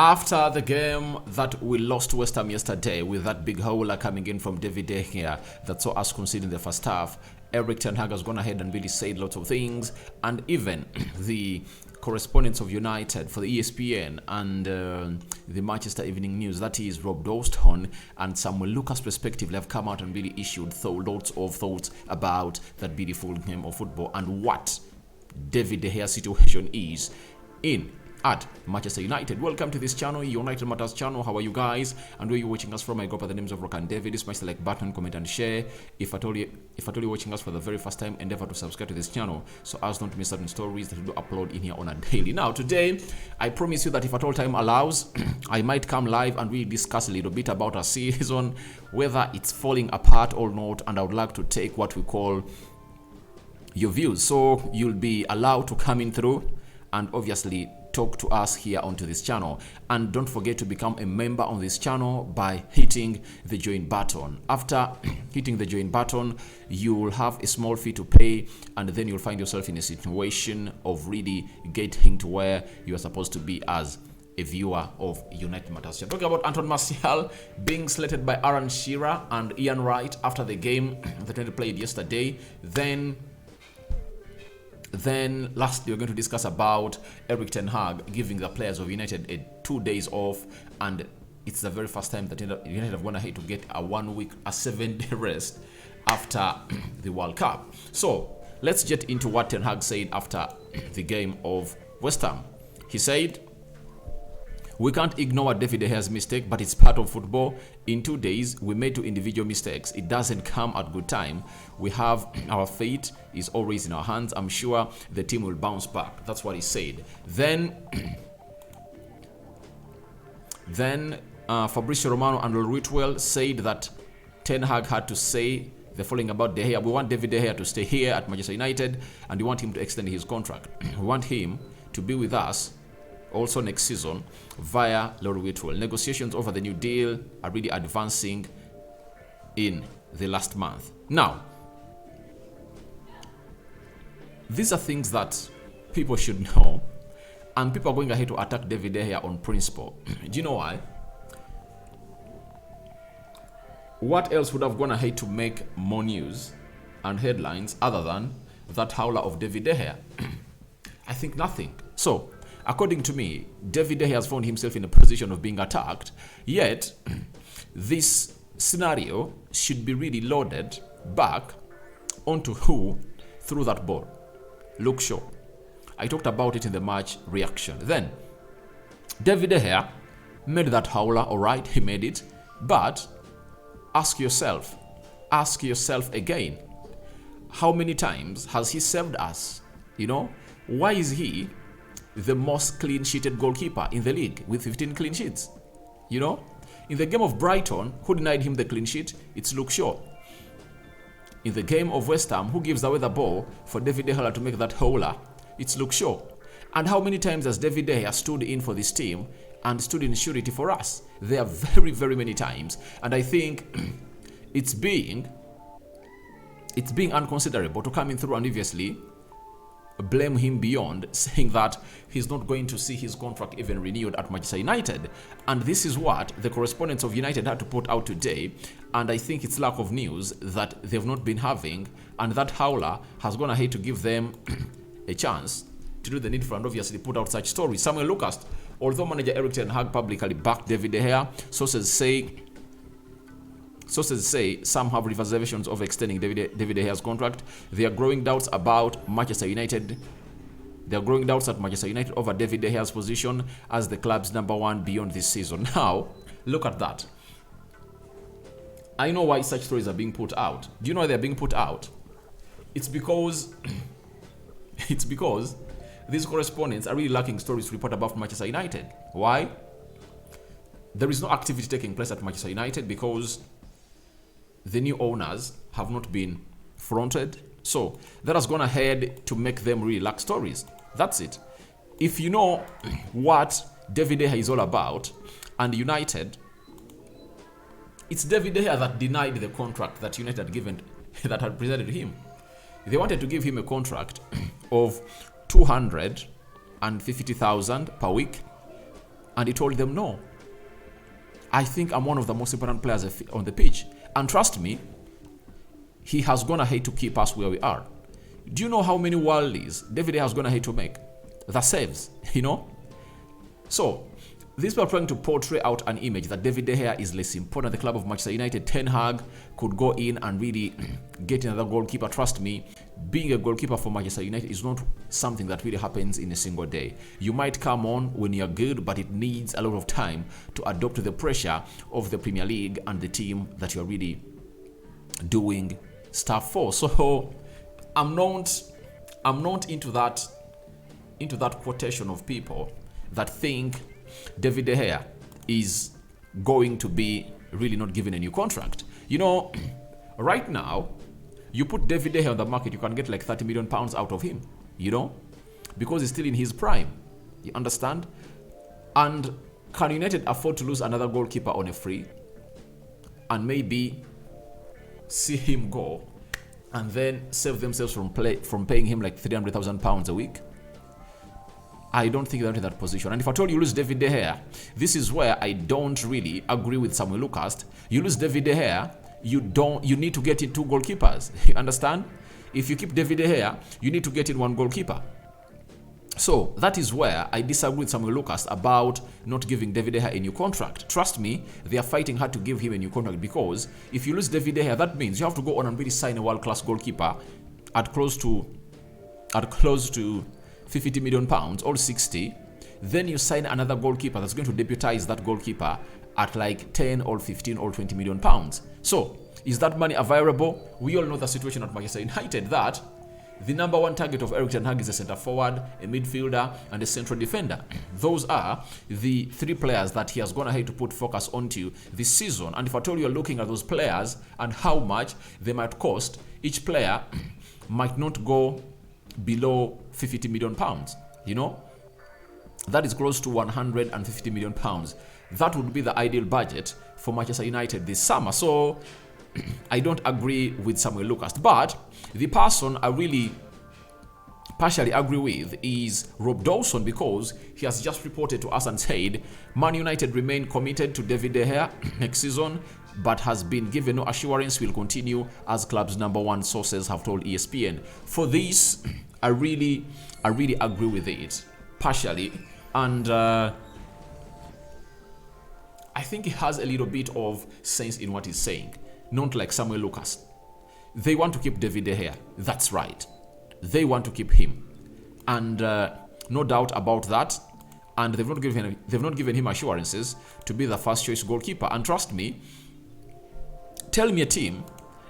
After the game that we lost to West Ham yesterday, with that big howler coming in from David De Gea that saw us conceding the first half, Erik ten Hag has gone ahead and really said lots of things, and even the correspondents of United for the ESPN and the Manchester Evening News, that is Rob Dawson and Samuel Lucas respectively, have come out and really issued lots of thoughts about that beautiful game of football and what David De Gea's situation is in at Manchester United. Welcome to this channel, United Matters channel. How are you guys? And where you're watching us from, I go by the names of Rock and David. Smash the like button, comment and share. If at all you're watching us for the very first time, endeavor to subscribe to this channel so as not to miss certain stories that we do upload in here on a daily. Now today, I promise you that if at all time allows, I might come live and we discuss a little bit about our season, whether it's falling apart or not, and I would like to take what we call your views. So you'll be allowed to come in through and obviously talk to us here onto this channel, and don't forget to become a member on this channel by hitting the join button. After hitting the join button, you will have a small fee to pay, and then you'll find yourself in a situation of really getting to where you are supposed to be as a viewer of United Matters. Talking about Anton Martial being slated by Aaron Shearer and Ian Wright after the game that they played yesterday. Then lastly, we're going to discuss about Erik ten Hag giving the players of United 2 days off, and it's the very first time that United have gone ahead to get a 7-day rest after the World Cup. So let's get into what ten Hag said after the game of West Ham. He said, "We can't ignore David De Gea's mistake, but it's part of football. In 2 days, we made 2 individual mistakes. It doesn't come at good time. We have our fate is always in our hands. I'm sure the team will bounce back." That's what he said. Then Fabrizio Romano and Whitwell said that ten Hag had to say the following about De Gea. "We want David De Gea to stay here at Manchester United, and we want him to extend his contract. We want him to be with us also next season via Lord Whitwell. Negotiations over the new deal are really advancing in the last month." Now, these are things that people should know, and people are going ahead to attack David De Gea on principle. Do you know why? What else would have gone ahead to make more news and headlines other than that howler of David De Gea? I think nothing. So, according to me, David De Gea has found himself in a position of being attacked, yet this scenario should be really loaded back onto who threw that ball. Luke Shaw. I talked about it in the match reaction. Then, David De Gea made that howler, alright, he made it, but ask yourself again, how many times has he saved us? You know, why is he the most clean-sheeted goalkeeper in the league with 15 clean sheets? You know, in the game of Brighton, who denied him the clean sheet? It's Luke Shaw. In the game of West Ham, who gives away the ball for David De Gea to make that howler? It's Luke Shaw. And how many times has David De Gea stood in for this team and stood in surety for us? There are very, very many times, and I think it's being unconsiderable to come in through and obviously blame him beyond, saying that he's not going to see his contract even renewed at Manchester United. And this is what the correspondents of United had to put out today, and I think it's lack of news that they've not been having, and that howler has gone ahead to give them a chance to do the needful and obviously put out such stories. Samuel Lucas, although manager Erik ten Hag publicly backed David De Gea, sources say some have reservations of extending David De Gea's contract. There are growing doubts about Manchester United. There are growing doubts at Manchester United over David De Gea's position as the club's #1 beyond this season. Now, look at that. I know why such stories are being put out. Do you know why they're being put out? It's because these correspondents are really lacking stories to report about Manchester United. Why? There is no activity taking place at Manchester United because the new owners have not been fronted. So that has gone ahead to make them really lack stories. That's it. If you know what David De Gea is all about, and United, it's David De Gea that denied the contract that United had given, that had presented him. They wanted to give him a contract of 250,000 per week, And he told them, no, I think I'm one of the most important players on the pitch. And trust me, he has gone ahead to keep us where we are. Do you know how many worldies David has gone ahead to make? The saves, So, these people are trying to portray out an image that David De Gea is less important. The club of Manchester United, Ten Hag, could go in and really get another goalkeeper. Trust me, being a goalkeeper for Manchester United is not something that really happens in a single day. You might come on when you're good, but it needs a lot of time to adapt to the pressure of the Premier League and the team that you're really doing stuff for. So I'm not into that quotation of people that think David De Gea is going to be really not given a new contract. Right now, you put David De Gea on the market, you can get like 30 million pounds out of him, because he's still in his prime. You understand? And can United afford to lose another goalkeeper on a free and maybe see him go and then save themselves from paying him like 300,000 pounds a week? I don't think they're in that position. And if I told you lose David De Gea, this is where I don't really agree with Samuel Lucas. You lose David De Gea, you need to get in 2 goalkeepers. You understand? If you keep David De Gea, you need to get in 1 goalkeeper. So that is where I disagree with Samuel Lucas about not giving David De Gea a new contract. Trust me, they are fighting hard to give him a new contract, because if you lose David De Gea, that means you have to go on and really sign a world-class goalkeeper at close to 50 million pounds or 60. Then you sign another goalkeeper that's going to deputize that goalkeeper at like 10 or 15 or 20 million pounds. So is that money available? We all know the situation at Manchester United, that the number 1 target of Eric Ten Hag is a centre forward, a midfielder, and a central defender. Those are the 3 players that he has gone ahead to put focus onto this season. And if at all you're looking at those players and how much they might cost, each player might not go below 50 million pounds. That is close to 150 million pounds. That would be the ideal budget for Manchester United this summer. So I don't agree with Samuel Lucas, but the person I really partially agree with is Rob Dawson, because he has just reported to us and said Man United remain committed to David De Gea next season, but has been given no assurance will continue, as club's number 1 sources have told ESPN. For this, I really agree with it partially, and I think he has a little bit of sense in what he's saying. Not like Samuel Lucas. They want to keep David De Gea. That's right. They want to keep him, and no doubt about that. And they've not given him assurances to be the first choice goalkeeper. And trust me, tell me a team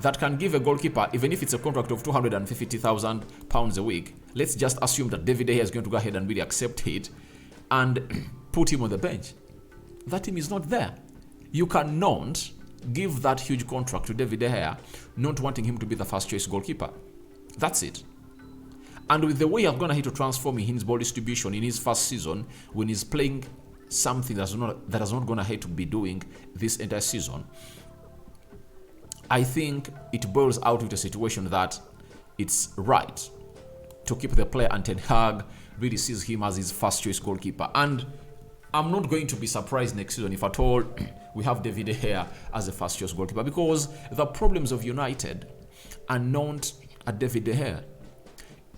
that can give a goalkeeper, even if it's a contract of 250,000 pounds a week. Let's just assume that David De Gea is going to go ahead and really accept it and put him on the bench. That team is not there. You cannot give that huge contract to David De Gea, not wanting him to be the first choice goalkeeper. That's it. And with the way I've gone ahead to transform in his ball distribution in his first season, when he's playing something that has not gone ahead to be doing this entire season, I think it boils out with a situation that it's right to keep the player, and Ten Hag really sees him as his first choice goalkeeper. And I'm not going to be surprised next season if at all we have David De Gea as a first choice goalkeeper, because the problems of United are not at David De Gea.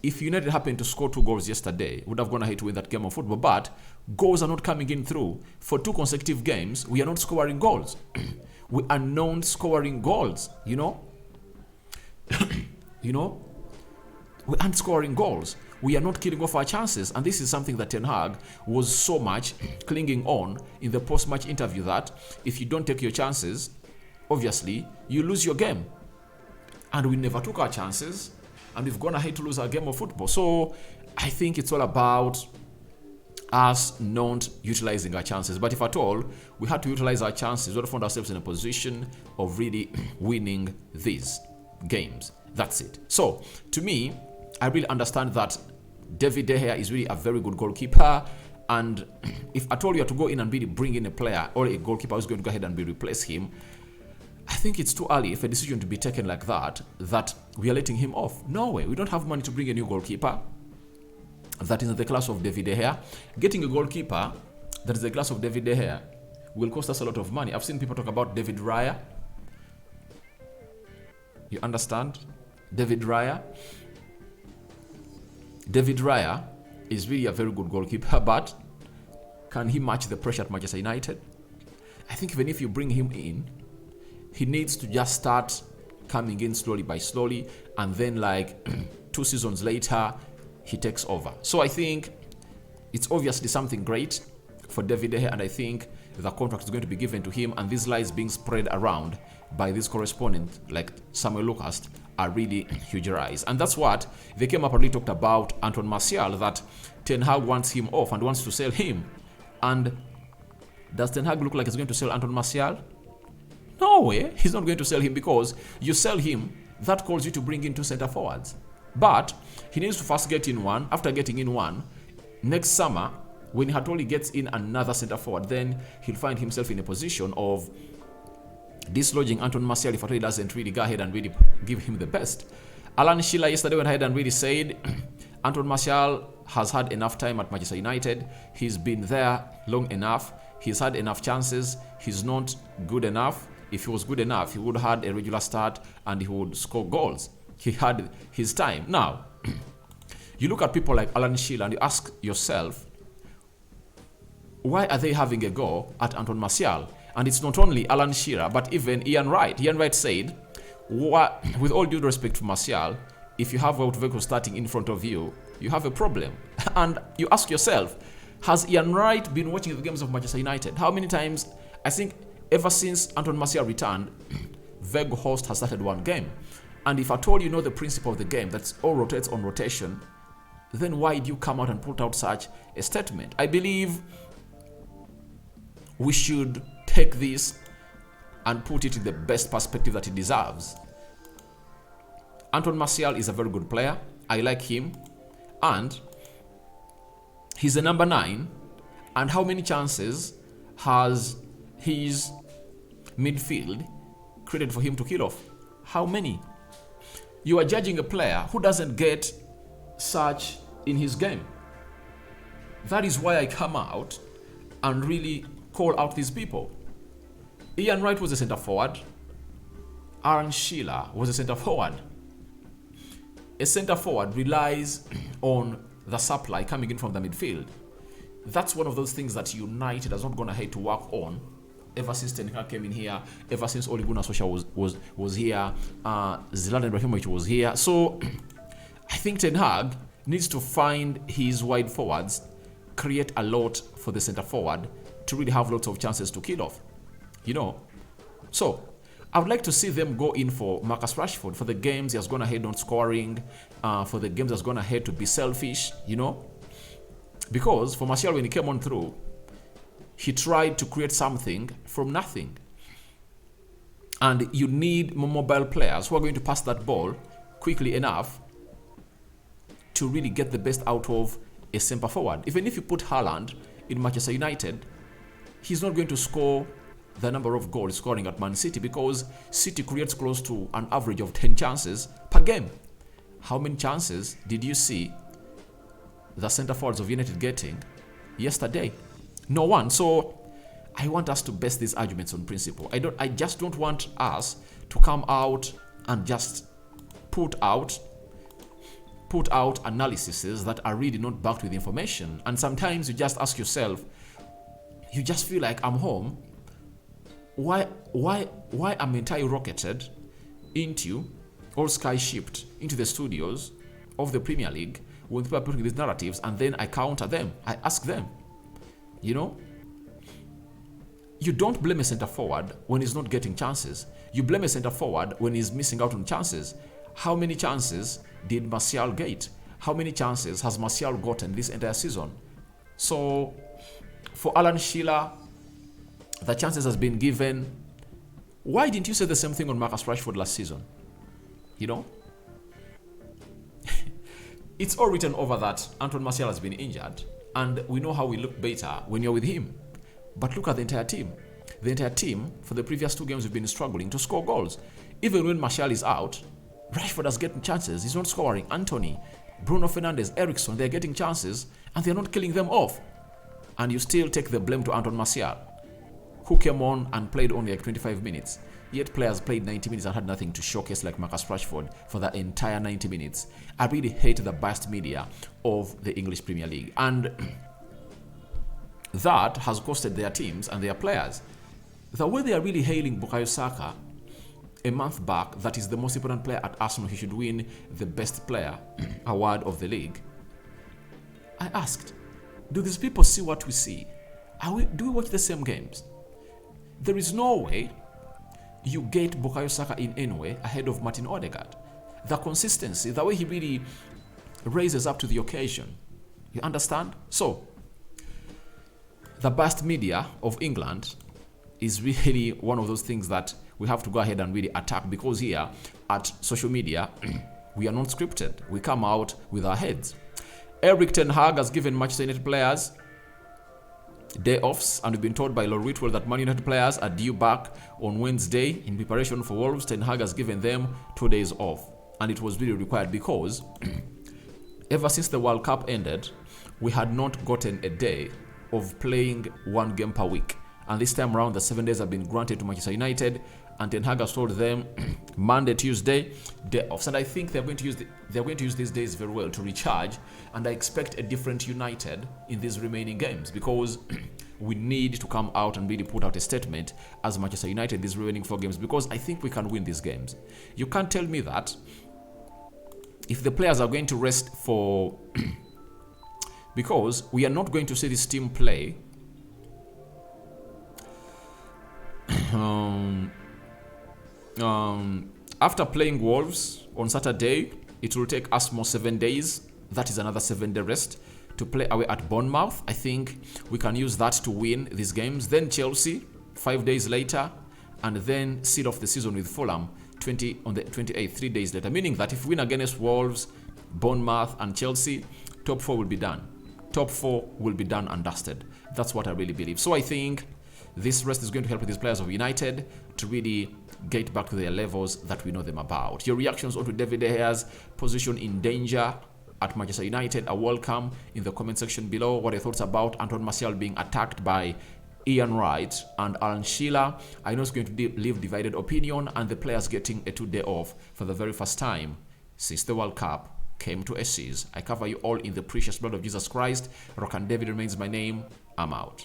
If United happened to score 2 goals yesterday, would have gone ahead to win that game of football, but goals are not coming in through. For 2 consecutive games, we are not scoring goals. We are not scoring goals, We aren't scoring goals. We are not killing off our chances. And this is something that Ten Hag was so much clinging on in the post-match interview, that if you don't take your chances, obviously, you lose your game. And we never took our chances, and we've gone ahead to lose our game of football. So I think it's all about us not utilizing our chances. But if at all we had to utilize our chances, we would have found ourselves in a position of really winning these games. That's it. So to me, I really understand that David De Gea is really a very good goalkeeper, and if at all you have to go in and really bring in a player or a goalkeeper who's going to go ahead and replace him, I think it's too early for a decision to be taken like that we are letting him off. No way. We don't have money to bring a new goalkeeper that is in the class of David De Gea. Getting a goalkeeper that is the class of David De Gea, will cost us a lot of money. I've seen people talk about David Raya. You understand? David Raya. David Raya is really a very good goalkeeper, but can he match the pressure at Manchester United? I think even if you bring him in, he needs to just start coming in slowly by slowly, and then like 2 seasons later, he takes over. So I think it's obviously something great for David De Gea, and I think the contract is going to be given to him, and these lies being spread around by this correspondent like Samuel Lucas are really huge lies. And that's what they came up and really talked about Anton Martial, that Ten Hag wants him off and wants to sell him. And does Ten Hag look like he's going to sell Anton Martial? No way, he's not going to sell him, because you sell him, that calls you to bring in 2 center forwards. But he needs to first get in one. After getting in one, next summer, when Hatoli gets in another center forward, then he'll find himself in a position of dislodging Anton Martial if Hatoli doesn't really go ahead and really give him the best. Alan Shearer yesterday went ahead and really said Anton Martial has had enough time at Manchester United. He's been there long enough. He's had enough chances. He's not good enough. If he was good enough, he would have had a regular start and he would score goals. He had his time. Now, you look at people like Alan Shearer and you ask yourself, why are they having a go at Anton Martial? And it's not only Alan Shearer, but even Ian Wright. Ian Wright said, with all due respect to Martial, if you have Wout Weghorst starting in front of you, you have a problem. And you ask yourself, has Ian Wright been watching the games of Manchester United? How many times? I think ever since Anton Martial returned, Weghorst has started one game. And if at all you know the principle of the game, that's all rotates on rotation, then why do you come out and put out such a statement? I believe we should take this and put it in the best perspective that it deserves. Anton Martial is a very good player. I like him. And he's the number 9. And how many chances has his midfield created for him to kill off? How many? You are judging a player who doesn't get such in his game. That is why I come out and really call out these people. Ian Wright was a center forward. Alan Shearer was a center forward. A center forward relies on the supply coming in from the midfield. That's one of those things that United has not gone ahead to work on ever since Ten Hag came in here, ever since Ole Gunnar Solskjaer was here, Zlatan Ibrahimovic was here. So I think Ten Hag needs to find his wide forwards, create a lot for the center forward to really have lots of chances to kill off. You know, so I would like to see them go in for Marcus Rashford for the games he has gone ahead on scoring, for the games he has gone ahead to be selfish, you know. Because for Martial, when he came on through, he tried to create something from nothing. And you need more mobile players who are going to pass that ball quickly enough to really get the best out of a center forward. Even if you put Haaland in Manchester United, he's not going to score the number of goals scoring at Man City, because City creates close to an average of 10 chances per game. How many chances did you see the center forwards of United getting yesterday? No one. So I want us to base these arguments on principle. I just don't want us to come out and just put out analyses that are really not backed with information. And sometimes you just ask yourself, you just feel like, I'm home. Why am I rocketed into, or sky shipped into the studios of the Premier League when people are putting these narratives, and then I counter them, I ask them, you know? You don't blame a center forward when he's not getting chances. You blame a center forward when he's missing out on chances. How many chances did Martial get? How many chances has Martial gotten this entire season? So for Alan Shearer, the chances has been given. Why didn't you say the same thing on Marcus Rashford last season? You know? It's all written over that Anton Martial has been injured, and we know how we look better when you're with him. But look at the entire team. The entire team, for the previous 2 games, we've been struggling to score goals. Even when Martial is out, Rashford has getting chances. He's not scoring. Anthony, Bruno Fernandes, Eriksson, they're getting chances, and they're not killing them off. and you still take the blame to Anton Martial, who came on and played only like 25 minutes. Yet players played 90 minutes and had nothing to showcase like Marcus Rashford for the entire 90 minutes. I really hate the biased media of the English Premier League. And that has costed their teams and their players. The way they are really hailing Bukayo Saka a month back, that is the most important player at Arsenal, he should win the best player award of the league. I asked, do these people see what we see? Do we watch the same games? There is no way you get Bukayo Saka in any way ahead of Martin Odegaard. The consistency, the way he really raises up to the occasion. You understand? So, the biased media of England is really one of those things that we have to go ahead and really attack, because here at social media, we are not scripted. We come out with our heads. Eric Ten Hag has given Manchester United players day offs, and we've been told by Lord Whitwell that Man United players are due back on Wednesday in preparation for Wolves. Ten Hag has given them 2 days off, and it was really required because ever since the World Cup ended, we had not gotten a day of playing one game per week, and this time around the 7 days have been granted to Manchester United, and Ten Hag has told them Monday, Tuesday, day offs, and I think they're going to use these days very well to recharge, and I expect a different United in these remaining games, because we need to come out and really put out a statement as Manchester United these remaining 4 games, because I think we can win these games. You can't tell me that if the players are going to rest for because we are not going to see this team play after playing Wolves on Saturday. It will take us more 7 days. That is another 7-day rest to play away at Bournemouth. I think we can use that to win these games. Then Chelsea 5 days later, and then seal off the season with Fulham on the 28th, 3 days later. Meaning that if we win against Wolves, Bournemouth, and Chelsea, top 4 will be done. Top 4 will be done and dusted. That's what I really believe. So I think this rest is going to help these players of United to really get back to their levels that we know them about. Your reactions onto David De Gea's position in danger at Manchester United are welcome in the comment section below. What are your thoughts about Anton Martial being attacked by Ian Wright and Alan Shearer? I know it's going to leave divided opinion, and the players getting a 2-day off for the very first time since the World Cup came to a cease. I cover you all in the precious blood of Jesus Christ. Rock and David remains my name. I'm out.